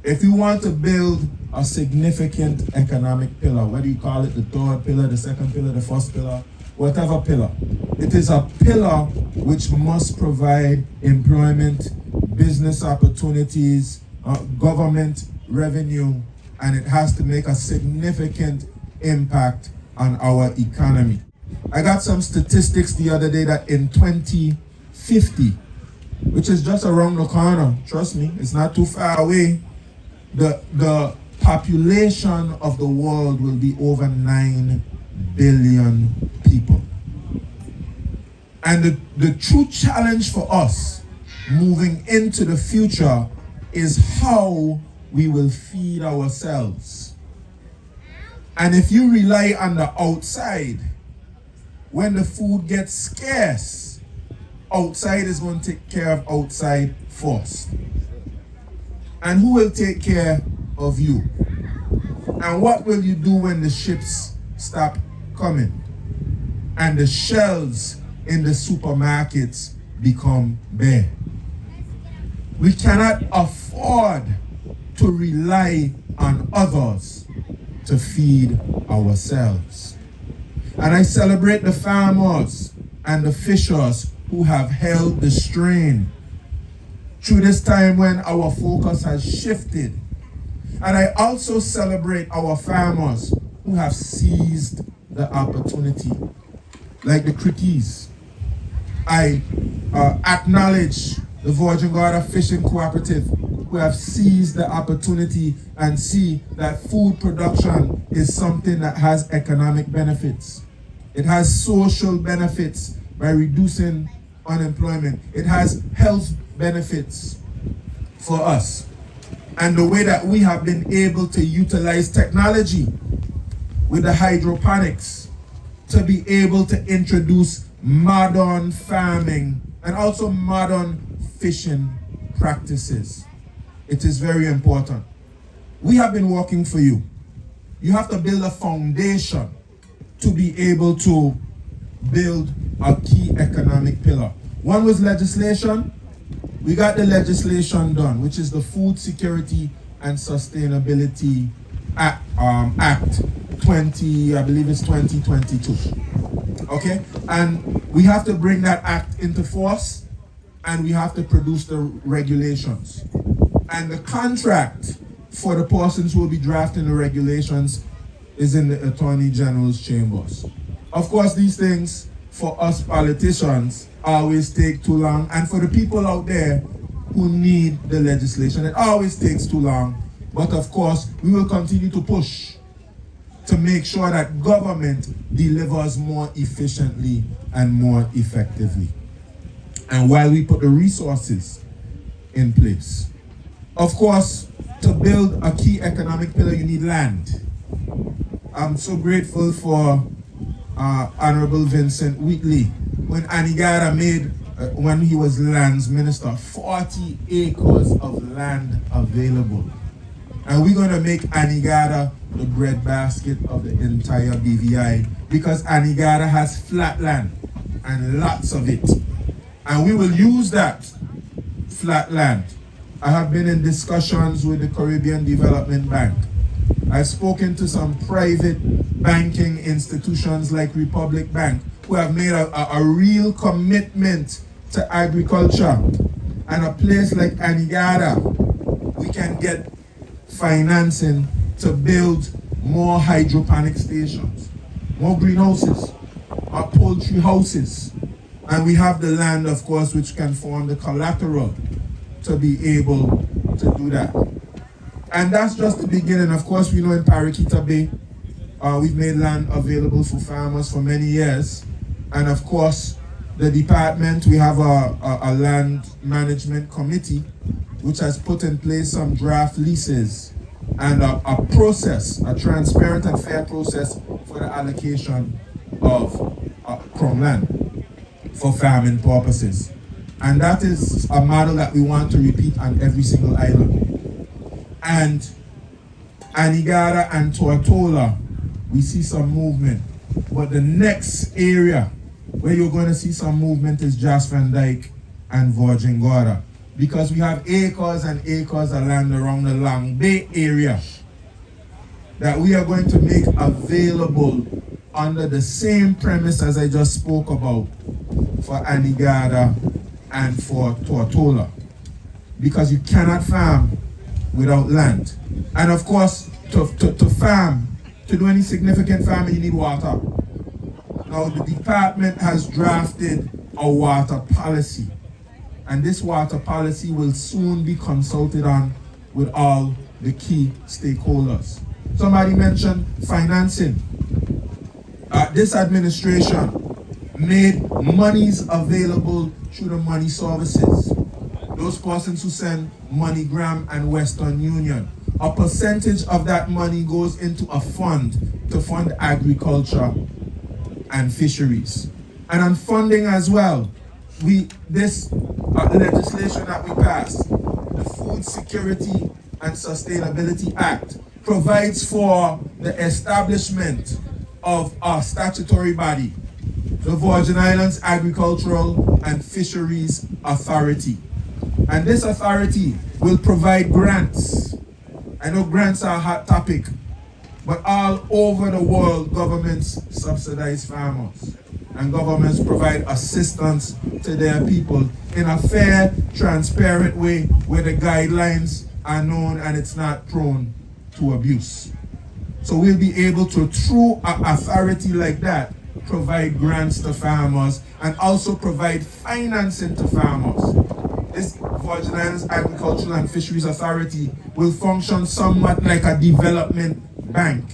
If you want to build a significant economic pillar, whether you call it the third pillar, the second pillar, the first pillar, whatever pillar, it is a pillar which must provide employment, business opportunities, government revenue, and it has to make a significant impact on our economy. I got some statistics the other day that in 2050, which is just around the corner, trust me, it's not too far away, the population of the world will be over 9 billion people. And the true challenge for us moving into the future is how we will feed ourselves. And if you rely on the outside, when the food gets scarce, outside is going to take care of outside first. And who will take care of you? And what will you do when the ships stop coming and the shelves in the supermarkets become bare? We cannot afford to rely on others to feed ourselves. And I celebrate the farmers and the fishers who have held the strain through this time when our focus has shifted. And I also celebrate our farmers who have seized the opportunity, like the Crickets. I acknowledge the Virgin Gorda Fishing Cooperative, who have seized the opportunity and see that food production is something that has economic benefits. It has social benefits by reducing unemployment. It has health benefits for us. And the way that we have been able to utilize technology with the hydroponics to be able to introduce modern farming and also modern fishing practices. It is very important. We have been working for you. You have to build a foundation to be able to build a key economic pillar. One was legislation. We got the legislation done, which is the Food Security and Sustainability Act 20, I believe it's 2022. Okay? And we have to bring that act into force, and we have to produce the regulations. And the contract for the persons who will be drafting the regulations is in the Attorney General's chambers. Of course, these things for us politicians always take too long, and for the people out there who need the legislation, it always takes too long. But of course, we will continue to push to make sure that government delivers more efficiently and more effectively. And while we put the resources in place. Of course, to build a key economic pillar, you need land. I'm so grateful for Honorable Vincent Wheatley. When Anegada made, when he was lands minister, 40 acres of land available. And we're going to make Anegada the breadbasket of the entire BVI, because Anegada has flat land and lots of it. And we will use that flat land. I have been in discussions with the Caribbean Development Bank. I've spoken to some private banking institutions like Republic Bank, who have made a real commitment to agriculture. And a place like Anegada, we can get financing to build more hydroponic stations, more greenhouses, more poultry houses. And we have the land, of course, which can form the collateral to be able to do that. And that's just the beginning. Of course, we know in Paraquita Bay, we've made land available for farmers for many years. And of course, the department, we have a land management committee, which has put in place some draft leases and a process, a transparent and fair process for the allocation of Crown land for farming purposes. And that is a model that we want to repeat on every single island. And Anegada and Tortola, we see some movement. But the next area where you're going to see some movement is Jas Van Dyke and Virgin Gorda. because we have acres and acres of land around the Long Bay area that we are going to make available under the same premise as I just spoke about for Anegada and for Tortola. Because you cannot farm without land. And of course, to farm, to do any significant farming, you need water. Now, the department has drafted a water policy. And this water policy will soon be consulted on with all the key stakeholders. Somebody mentioned financing. This administration made monies available through the money services. Those persons who send MoneyGram and Western Union, a percentage of that money goes into a fund to fund agriculture and fisheries. And on funding as well, this legislation that we passed, the Food Security and Sustainability Act, provides for the establishment of a statutory body, the Virgin Islands Agricultural and Fisheries Authority. And this authority will provide grants. I know grants are a hot topic, but all over the world, governments subsidize farmers. And governments provide assistance to their people in a fair, transparent way where the guidelines are known and it's not prone to abuse. So we'll be able to, through an authority like that, provide grants to farmers and also provide financing to farmers. This Virgin Islands Agricultural and Fisheries Authority will function somewhat like a development bank.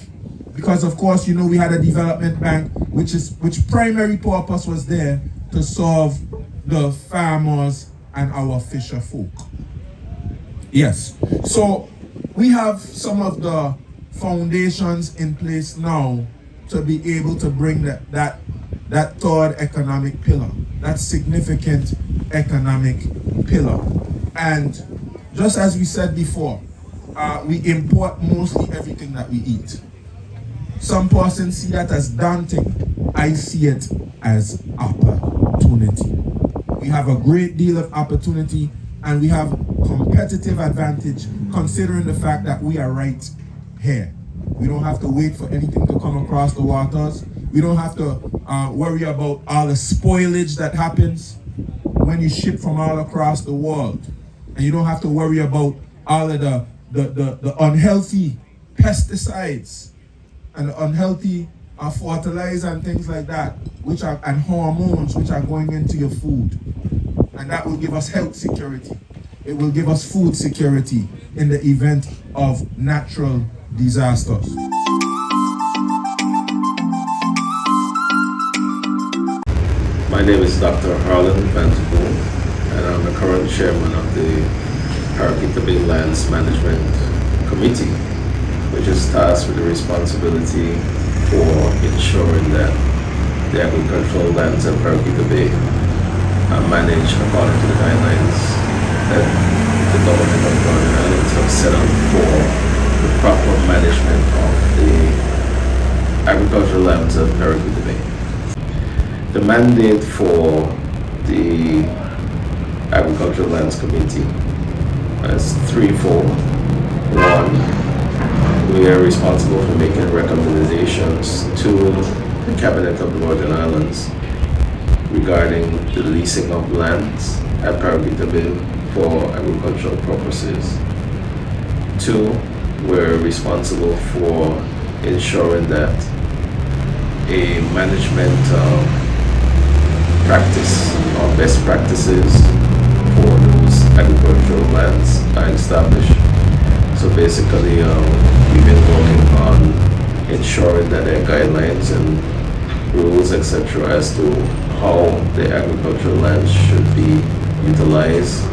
Because of course, you know, we had a development bank which primary purpose was there to serve the farmers and our fisher folk. Yes. So we have some of the foundations in place now to be able to bring that third economic pillar, that significant economic pillar. And just as we said before, we import mostly everything that we eat. Some persons see that as daunting. I see it as opportunity. We have a great deal of opportunity and we have competitive advantage considering the fact that we are right here. We don't have to wait for anything to come across the waters. We don't have to worry about all the spoilage that happens when you ship from all across the world. And you don't have to worry about all of the unhealthy pesticides and the unhealthy fertilizer and things like that, and hormones which are going into your food. And that will give us health security. It will give us food security in the event of natural disasters. My name is Dr. Harlan Vanderpool, and I'm the current chairman of the Parapeita Bay Lands Management Committee, which is tasked with the responsibility for ensuring that the agricultural lands at Parapeita Bay are managed according to the guidelines that the government of Virgin Islands have set up for the proper management of the agricultural lands of Parapeita Bay. The mandate for the Agricultural Lands Committee is threefold. One, we are responsible for making recommendations to the Cabinet of the Virgin Islands regarding the leasing of lands at Parapeita Bay for agricultural purposes. Two, we're responsible for ensuring that a management practice or best practices for those agricultural lands are established. So basically, we've been working on ensuring that there are guidelines and rules, etc., as to how the agricultural lands should be utilized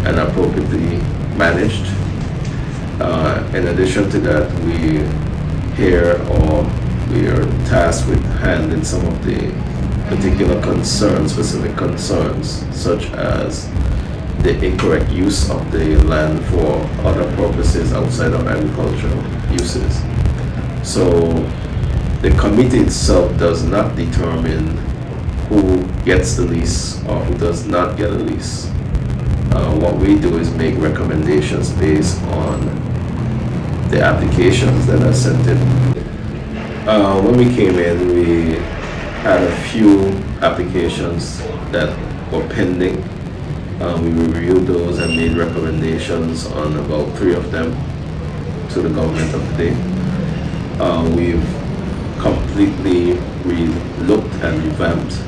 and appropriately managed. In addition to that, we are tasked with handling some of the particular concerns, specific concerns, such as the incorrect use of the land for other purposes outside of agricultural uses. So the committee itself does not determine who gets the lease or who does not get a lease. what we do is make recommendations based on the applications that are sent in. When we came in, we had a few applications that were pending. We reviewed those and made recommendations on about 3 of them to the government of the day. We've completely looked and revamped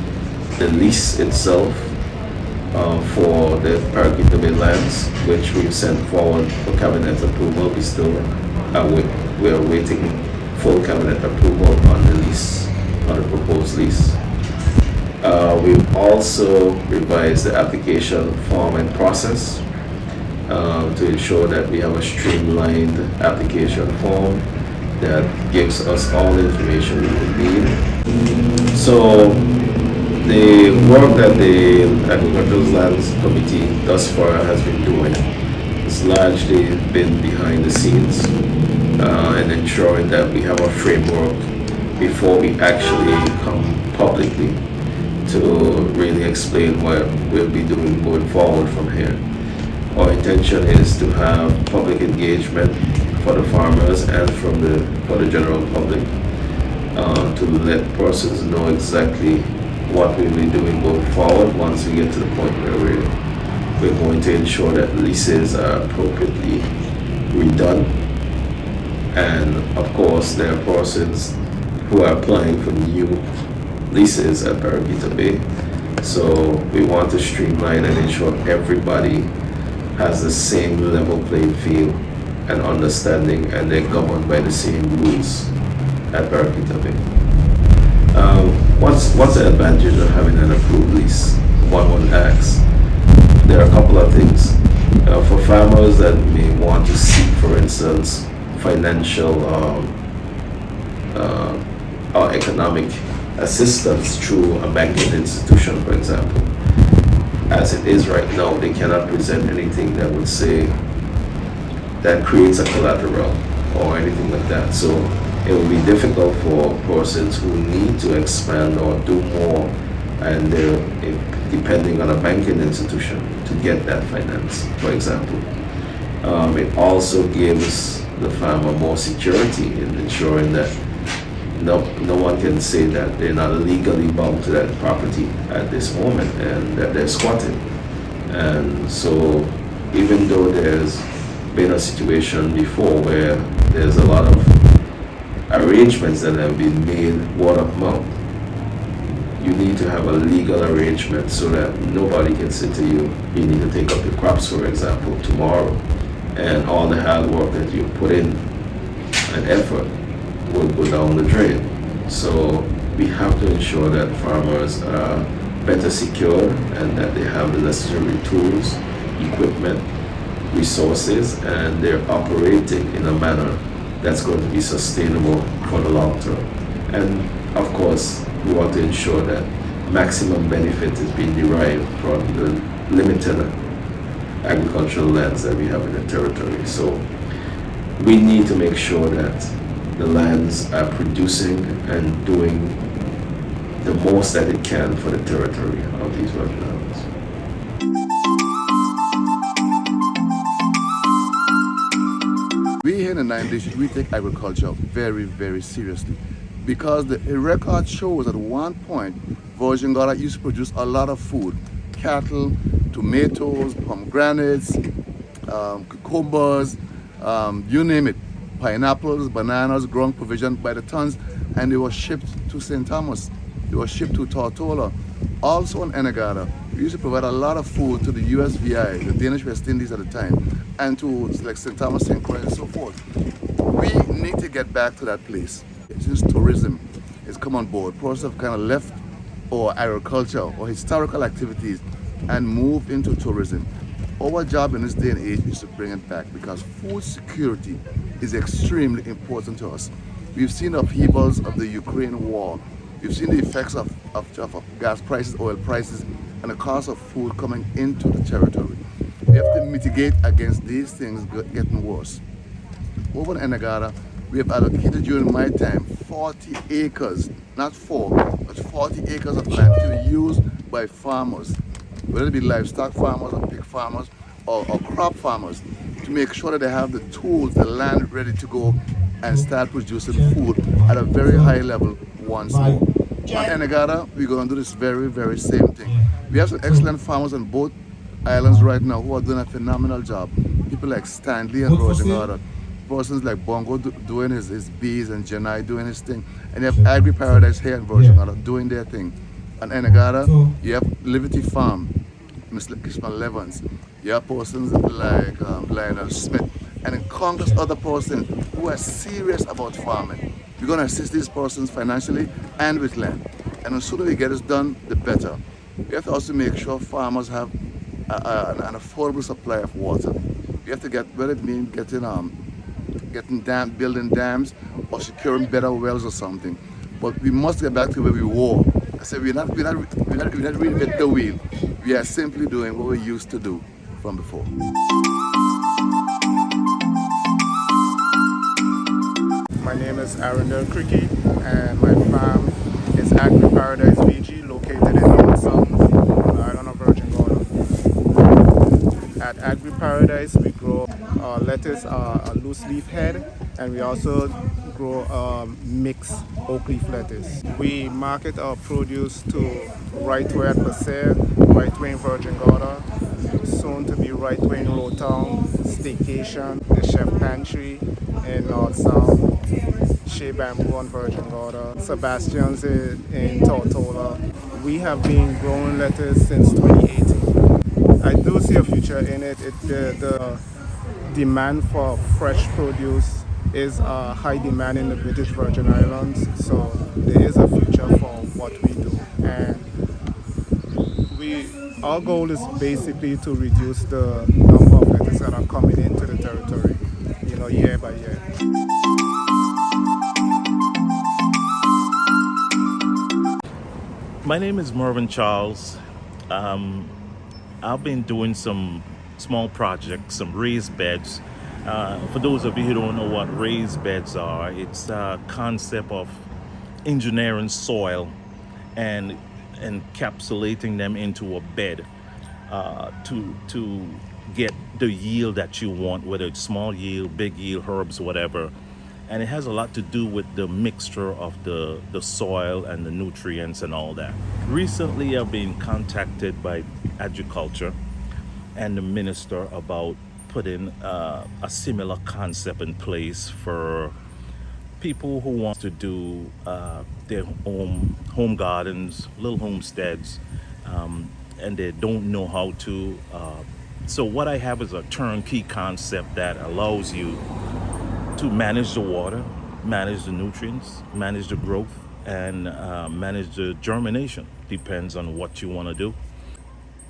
the lease itself for the Paraquita Bay lands, which we've sent forward for cabinet approval. We are waiting full cabinet approval on the lease, on the proposed lease. We've also revised the application form and process to ensure that we have a streamlined application form that gives us all the information we would need. So the work that the Agricultural Lands Committee thus far has been doing has largely been behind the scenes and ensuring that we have a framework before we actually come publicly to really explain what we'll be doing going forward from here. Our intention is to have public engagement for the farmers and for the general public to let persons know exactly what we'll be doing going forward once we get to the point where we're going to ensure that leases are appropriately redone. And of course, there are persons who are applying for new leases at Paraquita Bay. So we want to streamline and ensure everybody has the same level playing field and understanding, and they're governed by the same rules at Paraquita Bay. What's the advantage of having an approved lease? One would ask. There are a couple of things. For farmers that may want to seek, for instance, financial or economic assistance through a banking institution, for example. As it is right now, they cannot present anything that would say that creates a collateral or anything like that. So it will be difficult for persons who need to expand or do more, and they're depending on a banking institution to get that finance, for example. It also gives the farmer more security in ensuring that no one can say that they're not legally bound to that property at this moment and that they're squatting. And so even though there's been a situation before where there's a lot of arrangements that have been made word of mouth, you need to have a legal arrangement so that nobody can say to you, you need to take up your crops, for example, tomorrow, and all the hard work that you put in and effort will go down the drain. So we have to ensure that farmers are better secured and that they have the necessary tools, equipment, resources, and they're operating in a manner that's going to be sustainable for the long term. And of course, we want to ensure that maximum benefit is being derived from the limited agricultural lands that we have in the territory. So we need to make sure that the lands are producing and doing the most that it can for the territory of these wetlands. We here in the 9th District, we take agriculture very, very seriously, because the record shows at one point Virgin Gorda used to produce a lot of food: cattle, tomatoes, pomegranates, cucumbers, you name it, pineapples, bananas, growing provision by the tons, and they were shipped to St. Thomas. They were shipped to Tortola. Also in Anegada, we used to provide a lot of food to the USVI, the Danish West Indies at the time, and to like St. Thomas, St. Croix, and so forth. We need to get back to that place. Since tourism has come on board, persons have kind of left or agriculture or historical activities and moved into tourism. Our job in this day and age is to bring it back, because food security is extremely important to us. We've seen upheavals of the Ukraine war. We've seen the effects of gas prices, oil prices, and the cost of food coming into the territory. We have to mitigate against these things getting worse. Over in Anegada, we have allocated during my time 40 acres, not 4, but 40 acres of land to be used by farmers, whether it be livestock farmers or pig farmers, or crop farmers to make sure that they have the tools, the land ready to go and start producing food at a very high level once more. On Enegada, we're going to do this very, very same thing. We have some excellent farmers on both islands right now who are doing a phenomenal job. People like Stanley and Virgin Gorda, persons like Bongo doing his bees and Janai doing his thing. And you have Agri Paradise here in Virgin Gorda doing their thing. On Enegada, you have Liberty Farm, Mr. Kishman Levens. You have persons like Lionel Smith and countless other persons who are serious about farming. We're going to assist these persons financially and with land. And the sooner we get this done, the better. We have to also make sure farmers have an affordable supply of water. We have to get, whether it means building dams or securing better wells or something. But we must get back to where we were. I said we're not reinventing the wheel. We are simply doing what we used to do from before. My name is Arundel Cricky, and my farm is Agri Paradise VG, located in North Sound on the island of Virgin Gorda. At Agri Paradise, we grow lettuce, a loose leaf head, and we also grow mixed oak leaf lettuce. We market our produce to Right Way at Passer, Right Way in Virgin Gorda, soon to be Right Way in Rotown, Staycation, the Chef Pantry in North Sound, Shea Bamboo on Virgin Gorda, Sebastian's in Tortola. We have been growing lettuce since 2018. I do see a future in it. The demand for fresh produce is a high demand in the British Virgin Islands, so there is a future for what we do. And our goal is basically to reduce the number of lettuce that are coming into the territory, year by year. My name is Mervyn Charles. I've been doing some small projects, some raised beds. For those of you who don't know what raised beds are, it's a concept of engineering soil and encapsulating them into a bed to get the yield that you want, whether it's small yield, big yield, herbs, whatever. And it has a lot to do with the mixture of the soil and the nutrients and all that. Recently, I've been contacted by agriculture and the minister about putting a similar concept in place for people who want to do their home gardens, little homesteads, and they don't know how to. So what I have is a turnkey concept that allows you to manage the water, manage the nutrients, manage the growth, and manage the germination. Depends on what you want to do.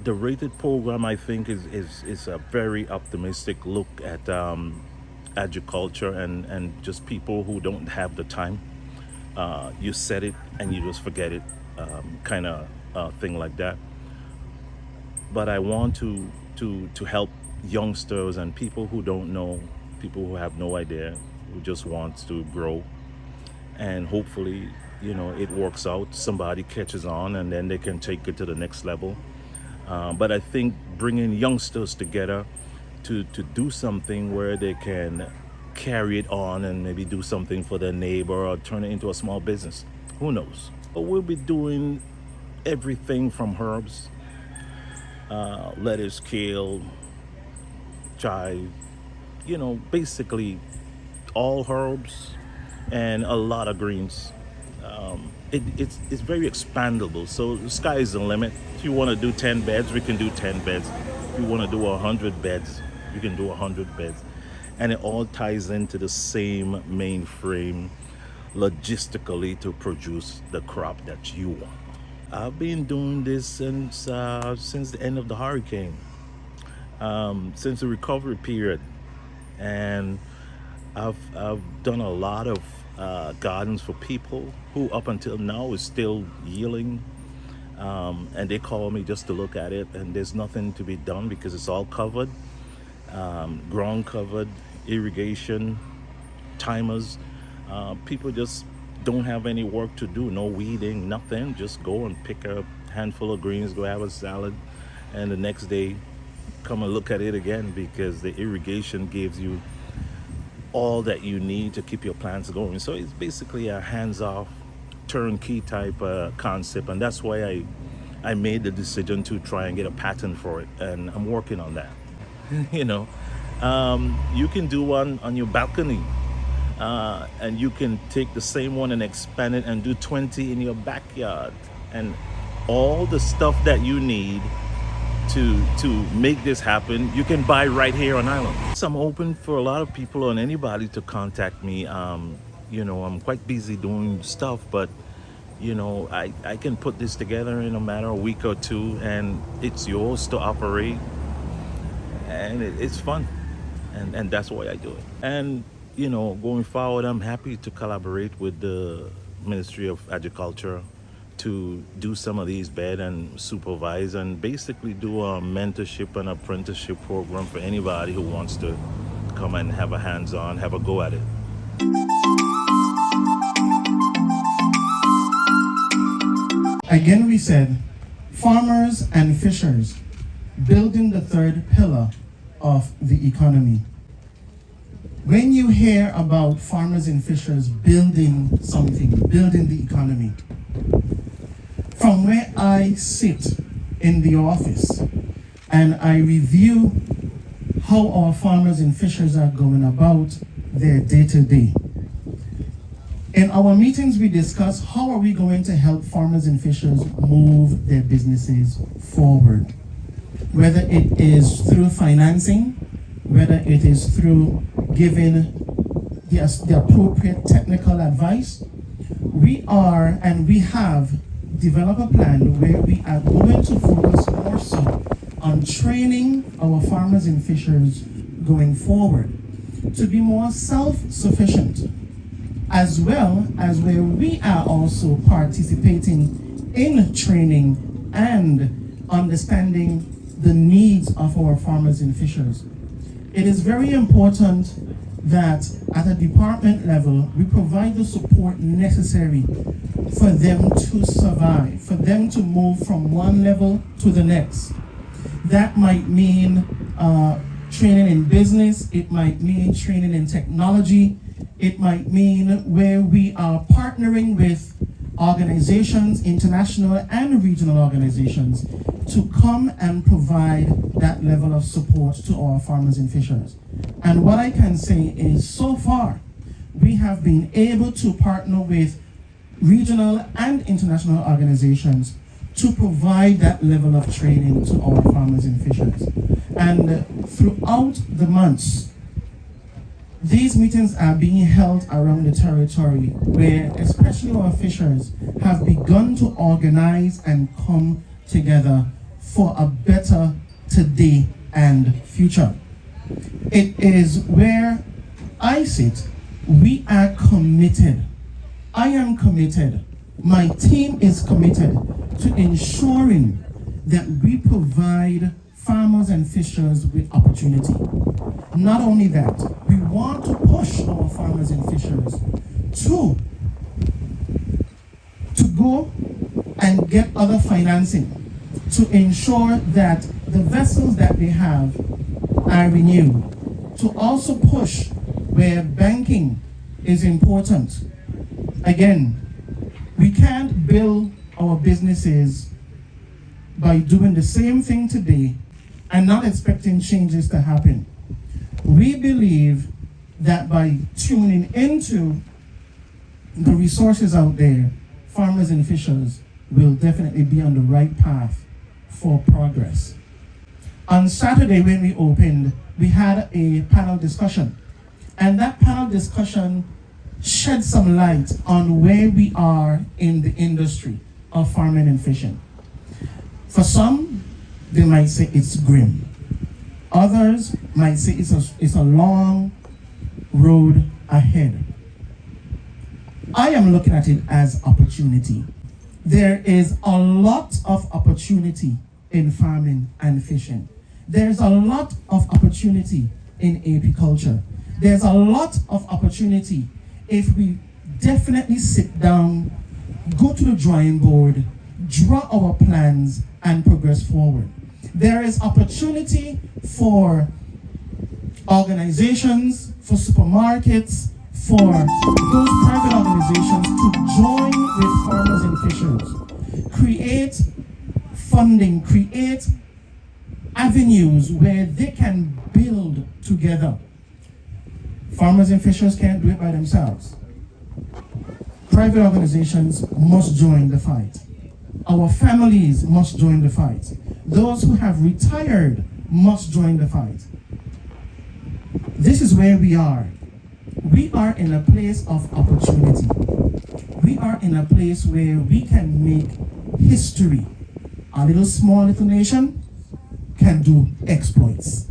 The rated program, I think, is a very optimistic look at agriculture and just people who don't have the time. You set it and you just forget it, kind of thing like that. But I want to help youngsters and people who don't know, people who have no idea, who just wants to grow, and hopefully, it works out. Somebody catches on, and then they can take it to the next level. But I think bringing youngsters together to do something where they can carry it on and maybe do something for their neighbor or turn it into a small business. Who knows? But we'll be doing everything from herbs, lettuce, kale, chive, basically all herbs and a lot of greens. It's very expandable, so the sky is the limit. If you want to do 10 beds, we can do 10 beds. If you want to do 100 beds, you can do 100 beds. And it all ties into the same mainframe logistically to produce the crop that you want. I've been doing this since the end of the hurricane, since the recovery period, and I've done a lot of gardens for people who up until now is still yielding, and they call me just to look at it, and there's nothing to be done because it's all covered, ground covered, irrigation, timers. People just don't have any work to do, no weeding, nothing. Just go and pick a handful of greens, go have a salad, and the next day come and look at it again, because the irrigation gives you all that you need to keep your plants going. So it's basically a hands-off, turnkey type concept, and that's why I made the decision to try and get a patent for it, and I'm working on that. You know, you can do one on your balcony, and you can take the same one and expand it and do 20 in your backyard, and all the stuff that you need to make this happen, you can buy right here on island. So I'm open for a lot of people and anybody to contact me. You know, I'm quite busy doing stuff, but you know, I can put this together in a matter of a week or two, and it's yours to operate, and it's fun, and that's why I do it. And you know, going forward, I'm happy to collaborate with the Ministry of Agriculture to do some of these bed and supervise, and basically do a mentorship and apprenticeship program for anybody who wants to come and have a hands-on, have a go at it. Again, we said farmers and fishers building the third pillar of the economy. When you hear about farmers and fishers building something, building the economy, from where I sit in the office and I review how our farmers and fishers are going about their day-to-day. In our meetings, we discuss how are we going to help farmers and fishers move their businesses forward. Whether it is through financing, whether it is through giving the appropriate technical advice, we are and we have developed a plan where we are going to focus more so on training our farmers and fishers going forward to be more self-sufficient, as well as where we are also participating in training and understanding the needs of our farmers and fishers. It is very important that at a department level, we provide the support necessary for them to survive, for them to move from one level to the next. That might mean training in business, it might mean training in technology, it might mean where we are partnering with organizations, international and regional organizations, to come and provide that level of support to our farmers and fishers. And what I can say is, so far, we have been able to partner with regional and international organizations to provide that level of training to our farmers and fishers. And throughout the months, these meetings are being held around the territory where especially our fishers have begun to organize and come together for a better today and future. It is where I sit. We are committed. I am committed. My team is committed to ensuring that we provide farmers and fishers with opportunity. Not only that, we want to push our farmers and fishers to go and get other financing to ensure that the vessels that they have are renewed. To also push where banking is important. Again, we can't build our businesses by doing the same thing today and not expecting changes to happen. We believe that by tuning into the resources out there, farmers and fishers will definitely be on the right path for progress. On Saturday when we opened, we had a panel discussion, and that panel discussion shed some light on where we are in the industry of farming and fishing. For some, they might say it's grim. Others might say it's a long road ahead. I am looking at it as opportunity. There is a lot of opportunity in farming and fishing. There's a lot of opportunity in apiculture. There's a lot of opportunity if we definitely sit down, go to the drawing board, draw our plans, and progress forward. There is opportunity for organizations, for supermarkets, for those private organizations to join with farmers and fishers. Create funding, create avenues where they can build together. Farmers and fishers can't do it by themselves. Private organizations must join the fight. Our families must join the fight. Those who have retired must join the fight. This is where we are. We are in a place of opportunity. We are in a place where we can make history. Our little small little nation can do exploits.